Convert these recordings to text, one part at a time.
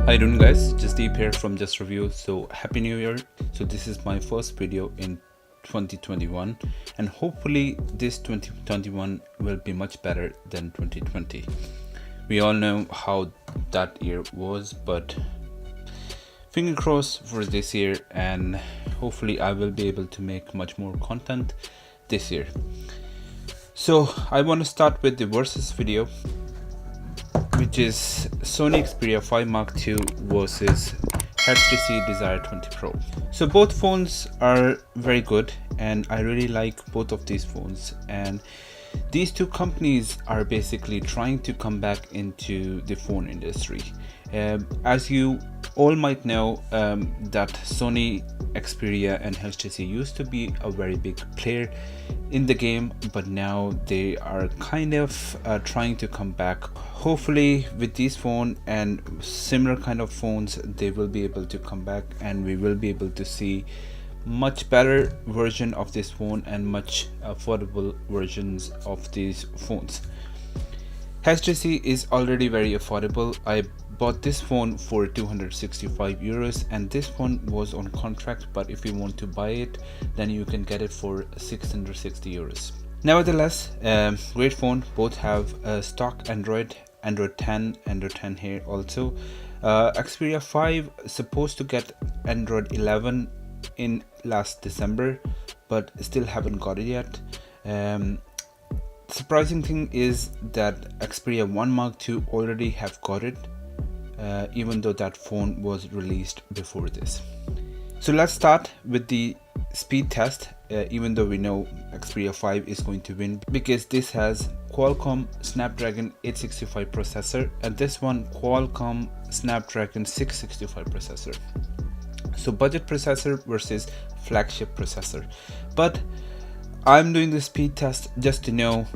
How you doing guys? Just Deep here from Just Review. So happy new year. So this is my first video in 2021 and hopefully this 2021 will be much better than 2020. We all know how that year was, but finger crossed for this year, and hopefully I will be able to make much more content this year. So I want to start with the versus video, which is Sony Xperia 5 Mark II versus HTC Desire 20 Pro. So both phones are very good and I really like both of these phones, and these two companies are basically trying to come back into the phone industry. As you all might know, that Sony Xperia and HTC used to be a very big player in the game, but now they are kind of trying to come back. Hopefully with this phone and similar kind of phones, they will be able to come back and we will be able to see much better version of this phone and much affordable versions of these phones. HTC is already very affordable. I bought this phone for 265 euros and this phone was on contract, but if you want to buy it then you can get it for 660 euros. Nevertheless, great phone. Both have stock Android 10 here also. Xperia 5 supposed to get Android 11 in last December, but still haven't got it yet. Surprising thing is that Xperia 1 Mark II already have got it, even though that phone was released before this. So let's start with the speed test, even though we know Xperia 5 is going to win because this has Qualcomm Snapdragon 865 processor and this one Qualcomm Snapdragon 665 processor. So budget processor versus flagship processor. But I'm doing the speed test just to know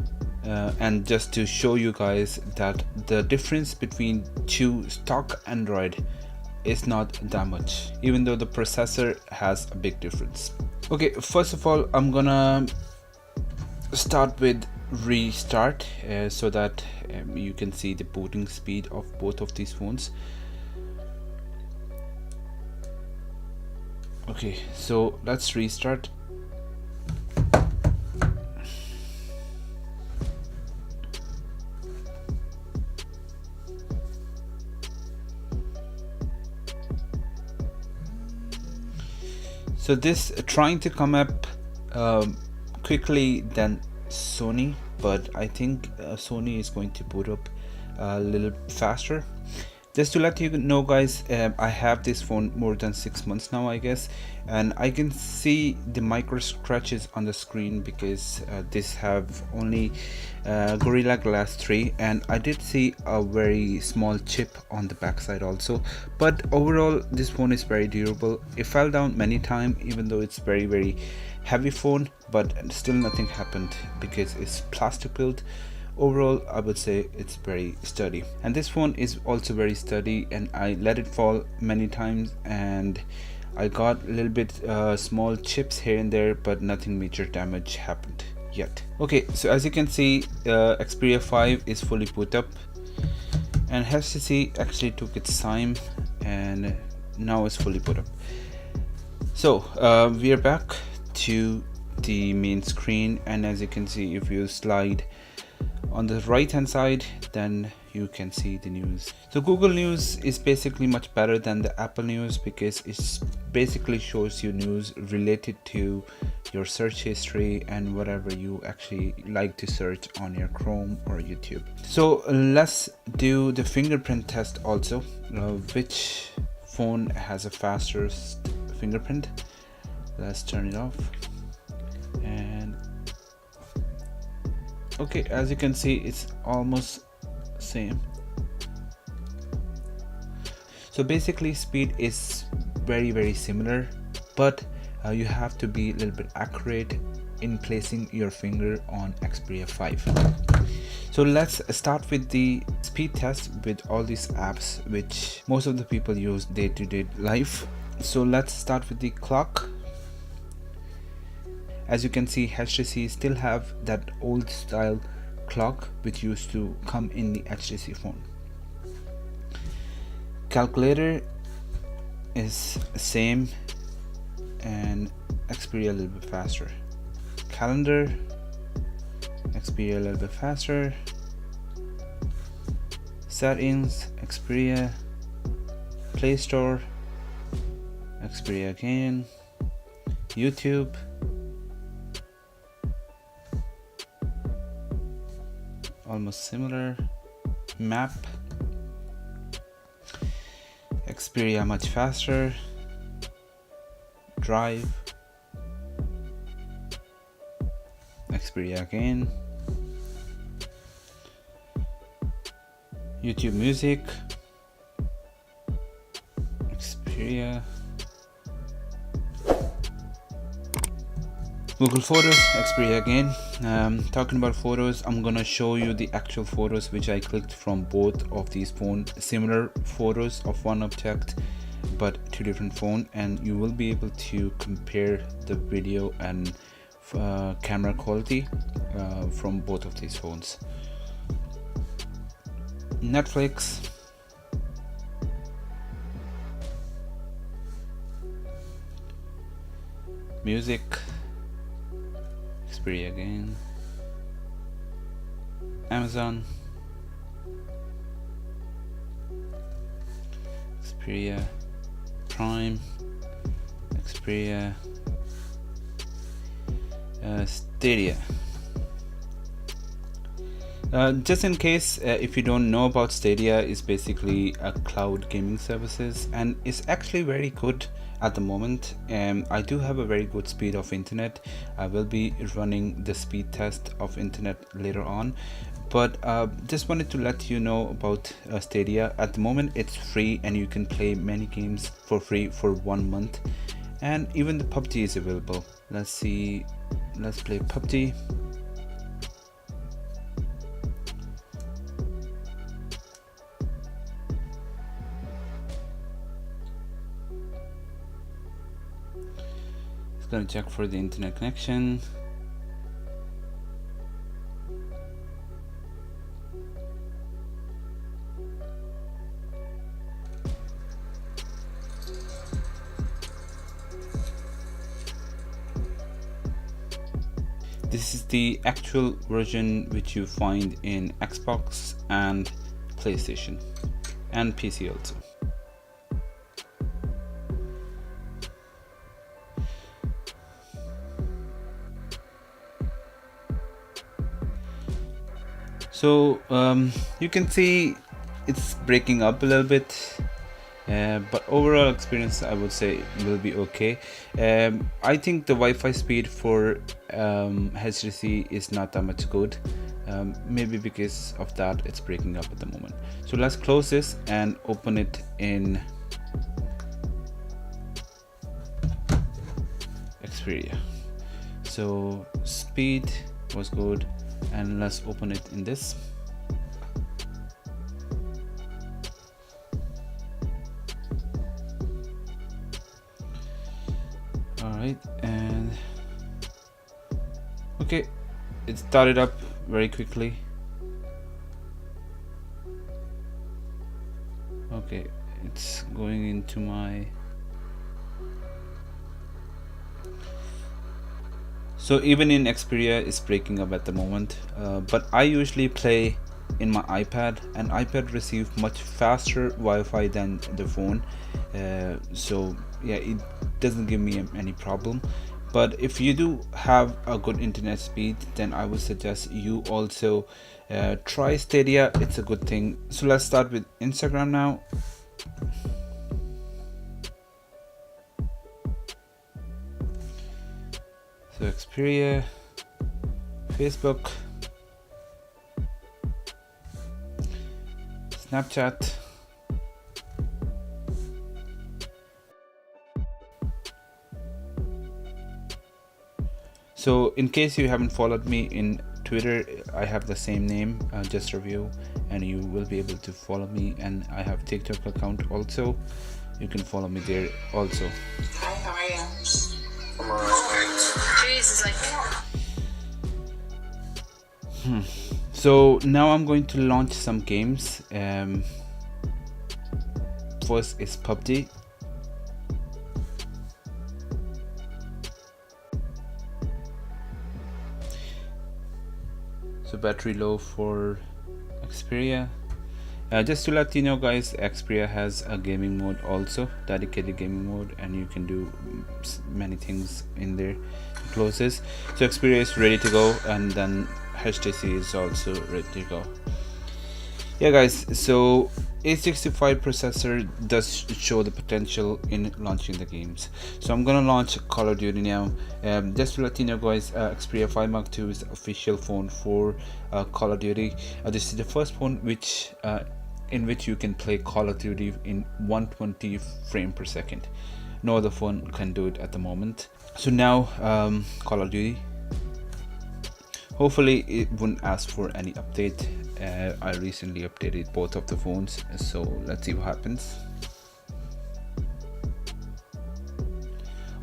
and just to show you guys that the difference between two stock Android is not that much, even though the processor has a big difference. Okay, first of all, I'm gonna start with restart so that you can see the booting speed of both of these phones. Okay, so let's restart. So this trying to come up quickly than Sony, but I think Sony is going to boot up a little faster. Just to let you know guys, I have this phone more than 6 months now I guess, and I can see the micro scratches on the screen because this have only Gorilla Glass 3, and I did see a very small chip on the backside also. But overall this phone is very durable. It fell down many times even though it's very heavy phone, but still nothing happened because it's plastic built. Overall I would say it's very sturdy, and this phone is also very sturdy, and I let it fall many times and I got a little bit small chips here and there, but nothing major damage happened yet. Okay, so as you can see, Xperia 5 is fully boot up and HTC actually took its time and now it's fully boot up. So we are back to the main screen, and as you can see, if you slide on the right hand side then you can see the news. So Google News is basically much better than the Apple News because it basically shows you news related to your search history and whatever you actually like to search on your Chrome or YouTube. So let's do the fingerprint test also. Which phone has a fastest fingerprint? Let's turn it off. And okay, as you can see, it's almost same. So basically speed is very similar, but you have to be a little bit accurate in placing your finger on Xperia 5. So let's start with the speed test with all these apps which most of the people use day-to-day life. So let's start with the clock. As you can see, HTC still have that old style clock which used to come in the HTC phone. Calculator is same, and Xperia a little bit faster. Calendar, Xperia a little bit faster. Settings, Xperia. Play Store, Xperia again. YouTube, almost similar. Map, Xperia much faster. Drive, Xperia again. YouTube Music, Xperia. Google Photos, Xperia again. Talking about photos, I'm gonna show you the actual photos which I clicked from both of these phones. Similar photos of one object, but two different phones, and you will be able to compare the video and camera quality from both of these phones. Netflix, music, Xperia again. Amazon, Xperia. Prime, Xperia. Stadia. Just in case if you don't know about Stadia, is basically a cloud gaming services, and it's actually very good at the moment. I do have a very good speed of internet. I will be running the speed test of internet later on, but just wanted to let you know about Stadia. At the moment it's free, and you can play many games for free for 1 month, and even the PUBG is available. Let's see, let's play PUBG. Gonna check for the internet connection. This is the actual version which you find in Xbox and PlayStation and PC also. So you can see it's breaking up a little bit, but overall experience I would say will be okay. I think the Wi-Fi speed for HTC is not that much good. Maybe because of that it's breaking up at the moment. So let's close this and open it in Xperia. So speed was good, and let's open it in this. All right, and okay, it started up very quickly. Okay, it's going into my. So even in Xperia it's breaking up at the moment, but I usually play in my iPad, and iPad receives much faster Wi-Fi than the phone, so yeah, it doesn't give me any problem. But if you do have a good internet speed, then I would suggest you also try Stadia. It's a good thing. So let's start with Instagram now. So Xperia, Facebook, Snapchat, so in case you haven't followed me in Twitter, I have the same name, Just Review, and you will be able to follow me. And I have TikTok account also, you can follow me there also. Hi, how are you? I'm alright. Jesus, like. So now I'm going to launch some games. first is PUBG. So battery low for Xperia. Just to let you know guys, Xperia has a gaming mode also, dedicated gaming mode, and you can do many things in there to close this. So Xperia is ready to go, and then HTC is also ready to go. Yeah guys, so A65 processor does show the potential in launching the games. So I'm gonna launch Call of Duty now. Just to let you know guys, Xperia 5 Mark II is the official phone for Call of Duty. This is the first phone in which you can play Call of Duty in 120 frames per second. No other phone can do it at the moment. So now Call of Duty. Hopefully it wouldn't ask for any update. I recently updated both of the phones, so let's see what happens.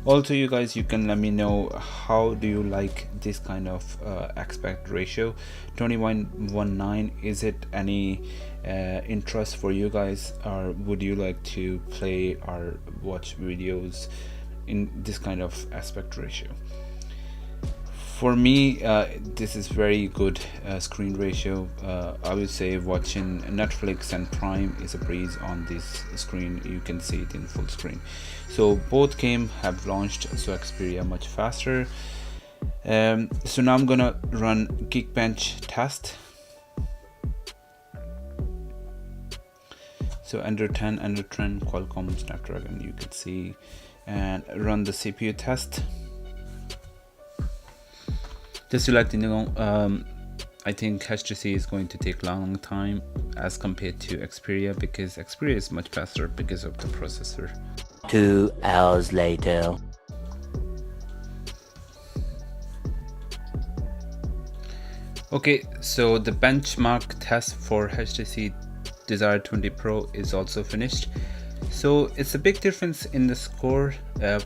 Also you guys, you can let me know how do you like this kind of aspect ratio 21:9. Is it any interest for you guys, or would you like to play or watch videos in this kind of aspect ratio? For me, this is very good screen ratio. I would say watching Netflix and Prime is a breeze on this screen. You can see it in full screen. So both games have launched, so Xperia much faster. So now I'm gonna run Geekbench test. So under 10 Qualcomm Snapdragon, you can see, and run the CPU test. Just to let you know, I think HTC is going to take a long time as compared to Xperia, because Xperia is much faster because of the processor. 2 hours later. Okay, so the benchmark test for HTC Desire 20 Pro is also finished. So it's a big difference in the score,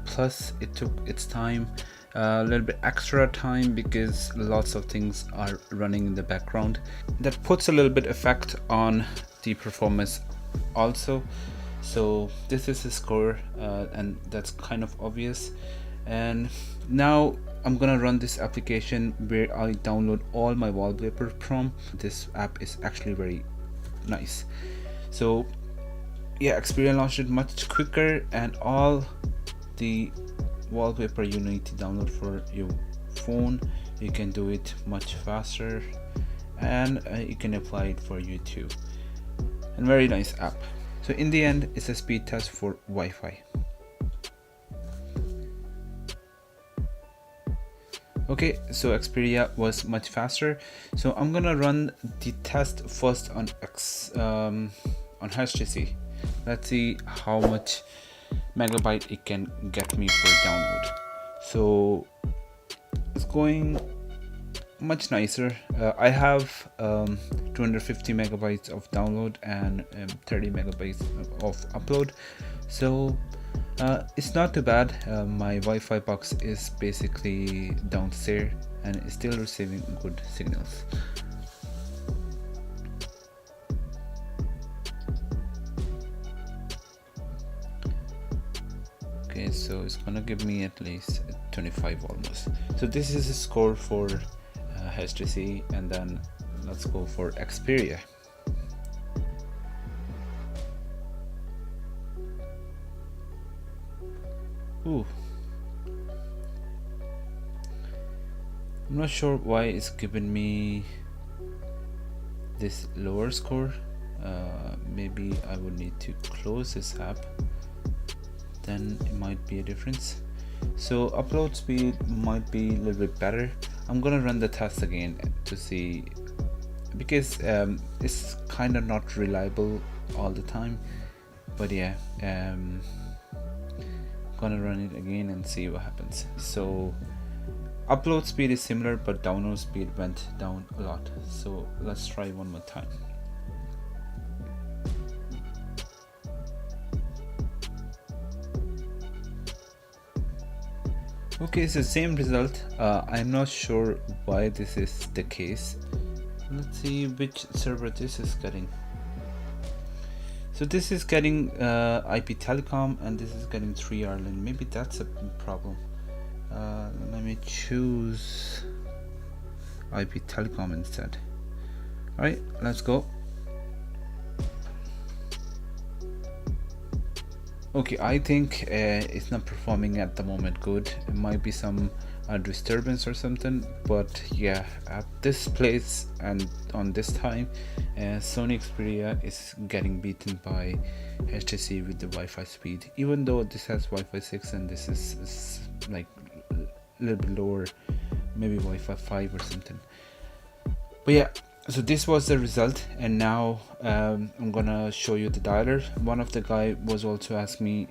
plus it took its time. A little bit extra time because lots of things are running in the background. That puts a little bit effect on the performance also. So this is the score, and that's kind of obvious. And now I'm gonna run this application where I download all my wallpaper from. This app is actually very nice. So yeah, Xperia launched it much quicker, and all the wallpaper you need to download for your phone, you can do it much faster, and you can apply it for YouTube. And very nice app. So in the end, it's a speed test for Wi-Fi. Okay, so Xperia was much faster. So I'm gonna run the test first on HTC. Let's see how much megabyte it can get me for download. So it's going much nicer. I have 250 megabytes of download and 30 megabytes of upload, so it's not too bad. My Wi-Fi box is basically downstairs and is still receiving good signals. Okay, so it's gonna give me at least 25 almost. So this is a score for HTC, and then let's go for Xperia. Ooh, I'm not sure why it's giving me this lower score. Maybe I would need to close this app, then it might be a difference. So upload speed might be a little bit better. I'm gonna run the test again to see, because it's kind of not reliable all the time. But yeah, gonna run it again and see what happens. So upload speed is similar, but download speed went down a lot. So let's try one more time. Okay, it's the same result. I'm not sure why this is the case. Let's see which server this is getting. So this is getting IP telecom, and this is getting 3 Ireland. Maybe that's a problem. Let me choose IP telecom instead. Alright, let's go. Okay, I think it's not performing at the moment good. It might be some disturbance or something, but yeah, at this place and on this time, Sony Xperia is getting beaten by HTC with the Wi-Fi speed, even though this has Wi-Fi 6 and this is like a little bit lower, maybe Wi-Fi 5 or something. But yeah, so this was the result, and now I'm gonna show you the dialer. One of the guy was also asking me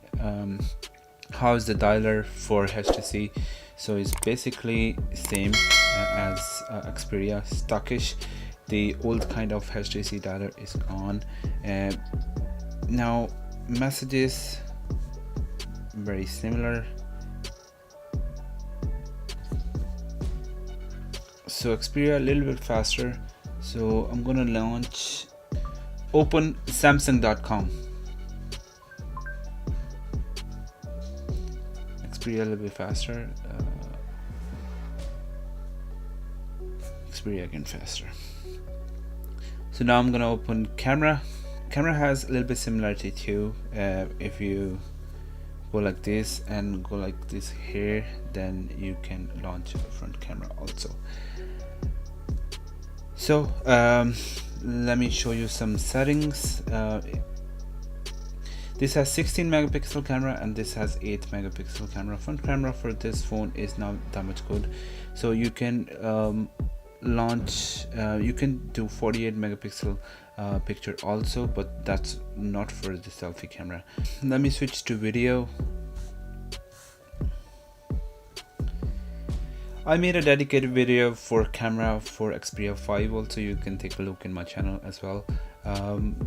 how is the dialer for HTC. So it's basically same as Xperia, stockish. The old kind of HTC dialer is gone. Now messages very similar. So Xperia a little bit faster. So I'm gonna launch, open Samsung.com. Xperia a little bit faster. Xperia again faster. So now I'm gonna open camera. Camera has a little bit similarity too. If you go like this and go like this here, then you can launch a front camera also. So let me show you some settings. This has 16 megapixel camera and this has 8 megapixel camera. Front camera for this phone is not that much good, so you can launch, you can do 48 megapixel picture also, but that's not for the selfie camera. Let me switch to video. I made a dedicated video for camera for Xperia 5 also. You can take a look in my channel as well.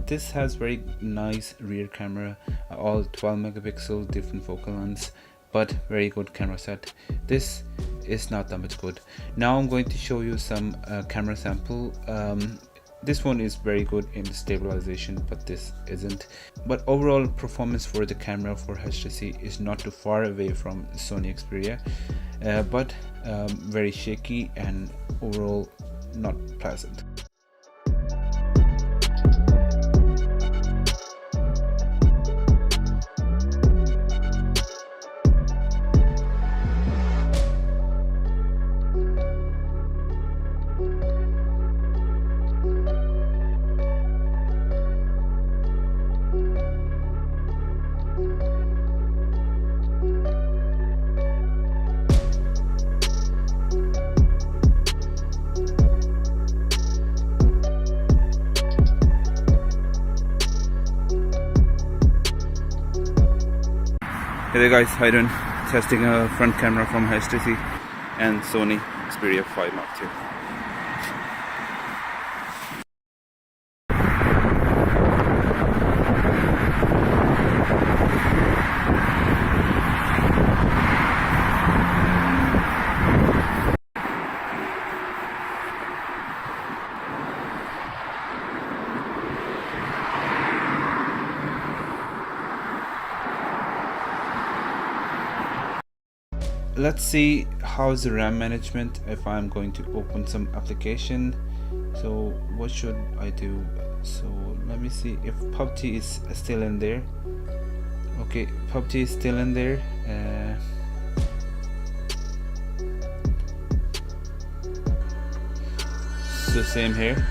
This has very nice rear camera, all 12 megapixel, different focal lengths, but very good camera set. This is not that much good. Now I'm going to show you some camera sample. This one is very good in stabilization, but this isn't. But overall performance for the camera for HTC is not too far away from Sony Xperia, but very shaky and overall not pleasant. Hey there guys, how you doing? Testing a front camera from HTC and Sony Xperia 5 Mark II. Let's see how's the RAM management if I'm going to open some application. So what should I do? So let me see if PUBG is still in there. Okay, PUBG is still in there. So same here.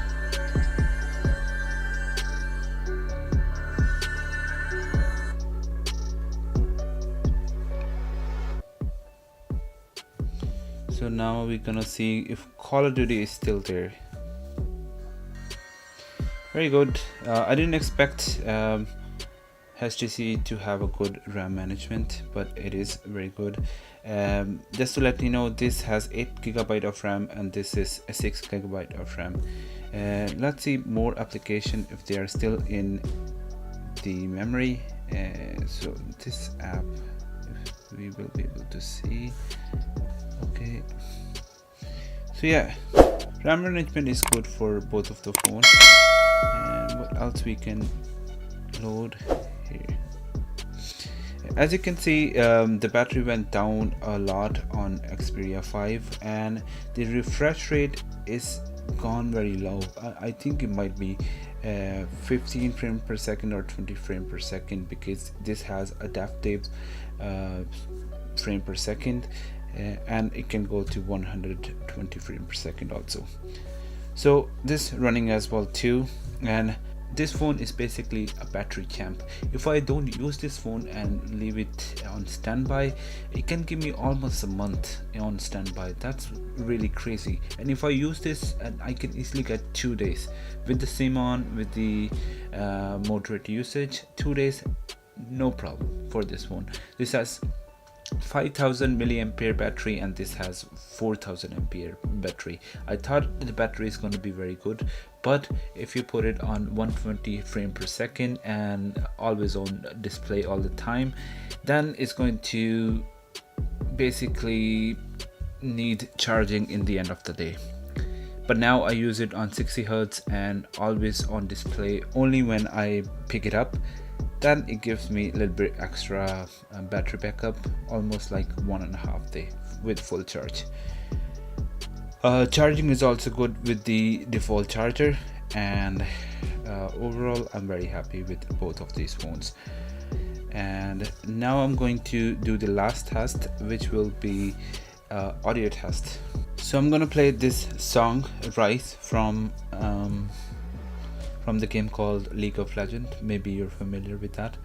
So now we're gonna see if Call of Duty is still there. Very good. I didn't expect HTC to have a good RAM management, but it is very good. Just to let you know, this has 8 GB of RAM and this is a 6 GB of RAM. Let's see more application if they are still in the memory. So this app, if we will be able to see. Okay, so yeah, RAM management is good for both of the phones. And what else we can load here. As you can see, the battery went down a lot on Xperia 5 and the refresh rate is gone very low. I think it might be 15 frames per second or 20 frames per second, because this has adaptive frame per second, and it can go to 120 frames per second also. So this running as well too, and this phone is basically a battery champ. If I don't use this phone and leave it on standby, it can give me almost a month on standby. That's really crazy. And if I use this, and I can easily get 2 days with the SIM on, with the moderate usage, 2 days no problem for this phone. This has 5000 milliampere battery and this has 4000 ampere battery. I thought the battery is going to be very good, but if you put it on 120 frame per second and always on display all the time, then it's going to basically need charging in the end of the day. But now I use it on 60 Hz and always on display only when I pick it up. Then it gives me a little bit extra battery backup, almost like 1.5 days with full charge. Charging is also good with the default charger, and overall I'm very happy with both of these phones. And now I'm going to do the last test, which will be audio test. So I'm gonna play this song Rise from the game called League of Legends. Maybe you're familiar with that.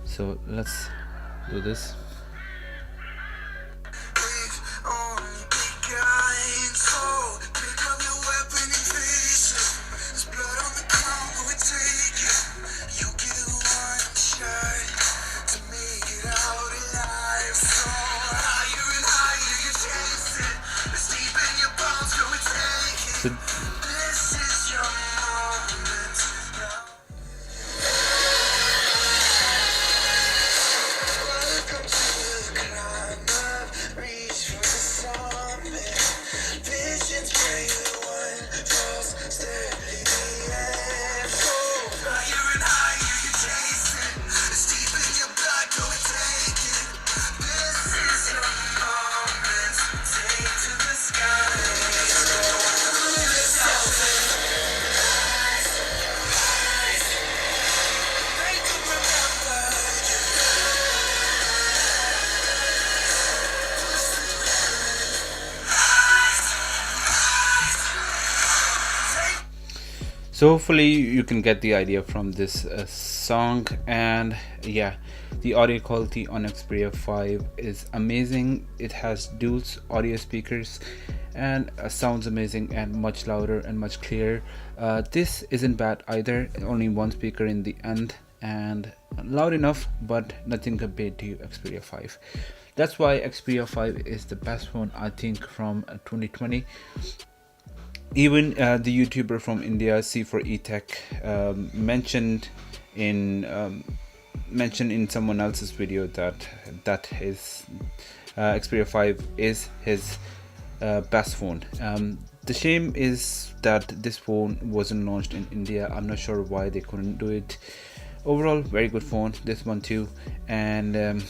So let's do this. So So hopefully you can get the idea from this song. And yeah, the audio quality on Xperia 5 is amazing. It has dual audio speakers and sounds amazing and much louder and much clearer. This isn't bad either, only one speaker in the end and loud enough, but nothing compared to Xperia 5. That's why Xperia 5 is the best phone, I think, from 2020. Even the YouTuber from India, C4eTech, mentioned in someone else's video that his Xperia 5 is his best phone. The shame is that this phone wasn't launched in India. I'm not sure why they couldn't do it. Overall, very good phone, this one too. And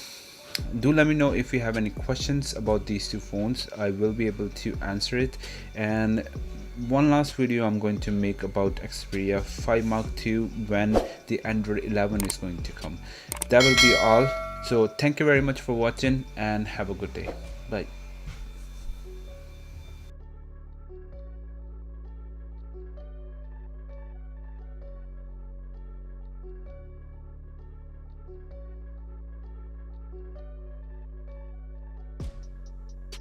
do let me know if you have any questions about these two phones. I will be able to answer it. And one last video I'm going to make about Xperia 5 Mark II when the Android 11 is going to come. That will be all. So thank you very much for watching and have a good day. Bye.